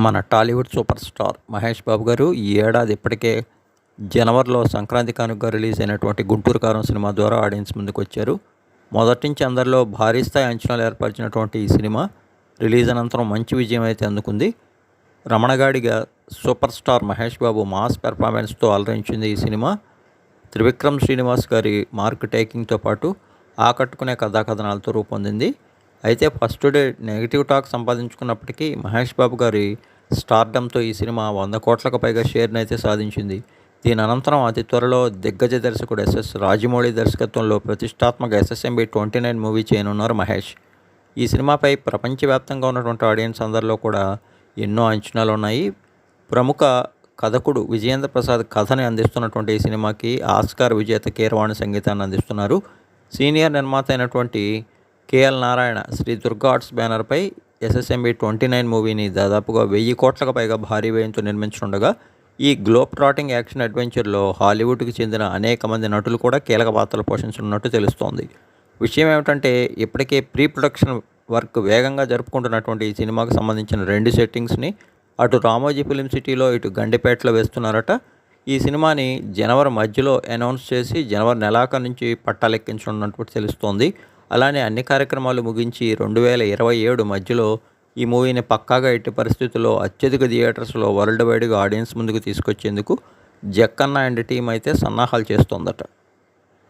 మన Tollywood super star Mahesh Babu గారు ఈ ఏడాది ఇప్పటికే జనవరిలో సంక్రాంతి కానుక రిలీజ్ అయినటువంటి గుంటూరు కారం సినిమా ద్వారా ఆడియన్స్ ముందుకు వచ్చారు. మొదటి నుంచి అందరిలో భారీ స్థాయి అంచనాలు ఏర్పరిచినటువంటి ఈ సినిమా రిలీజ్ అనంతరం మంచి విజయం అయితే అందుకుంది. రమణగాడిగా super star Mahesh Babu mass పెర్ఫార్మెన్స్తో అలరించింది ఈ సినిమా. త్రివిక్రమ్ శ్రీనివాస్ గారి మార్క్ టేకింగ్తో పాటు ఆకట్టుకునే కథాకథనాలతో రూపొందింది. అయితే ఫస్ట్ డే నెగిటివ్ టాక్ సంపాదించుకున్నప్పటికీ మహేష్ బాబు గారి స్టార్డమ్తో ఈ సినిమా 100 కోట్లకు పైగా షేర్ని అయితే సాధించింది. దీని అనంతరం అతి త్వరలో దిగ్గజ దర్శకుడు ఎస్ఎస్ రాజమౌళి దర్శకత్వంలో ప్రతిష్టాత్మక ఎస్ఎస్ఎంబి 29 మూవీ చేయనున్నారు మహేష్. ఈ సినిమాపై ప్రపంచవ్యాప్తంగా ఉన్నటువంటి ఆడియన్స్ అందరిలో కూడా ఎన్నో అంచనాలు ఉన్నాయి. ప్రముఖ కథకుడు విజయేంద్ర ప్రసాద్ కథని అందిస్తున్నటువంటి ఈ సినిమాకి ఆస్కార్ విజేత కీరవాణి సంగీతాన్ని అందిస్తున్నారు. సీనియర్ నిర్మాత అయినటువంటి కేఎల్ నారాయణ శ్రీ దుర్గా ఆర్ట్స్ బ్యానర్పై ఎస్ఎస్ఎంబి 29 మూవీని దాదాపుగా 1000 కోట్లకు పైగా భారీ వ్యయంతో నిర్మించనుండగా ఈ గ్లోబ్ ట్రాటింగ్ యాక్షన్ అడ్వెంచర్లో హాలీవుడ్కి చెందిన అనేక మంది నటులు కూడా కీలక పాత్రలు పోషించనున్నట్టు తెలుస్తోంది. విషయం ఏమిటంటే ఇప్పటికే ప్రీ ప్రొడక్షన్ వర్క్ వేగంగా జరుపుకుంటున్నటువంటి ఈ సినిమాకు సంబంధించిన 2 సెట్టింగ్స్ని అటు రామోజీ ఫిలిం సిటీలో ఇటు గండిపేటలో వేస్తున్నారట. ఈ సినిమాని జనవరి మధ్యలో అనౌన్స్ చేసి జనవరి నెలాఖరు నుంచి పట్టాలెక్కించనున్నట్టు తెలుస్తోంది. అలానే అన్ని కార్యక్రమాలు ముగించి 2027 మధ్యలో ఈ మూవీని పక్కాగా ఎట్టి పరిస్థితుల్లో అత్యధిక థియేటర్స్లో వరల్డ్ వైడ్గా ఆడియన్స్ ముందుకు తీసుకొచ్చేందుకు జక్కన్న అండ్ టీం అయితే సన్నాహాలు చేస్తోందట.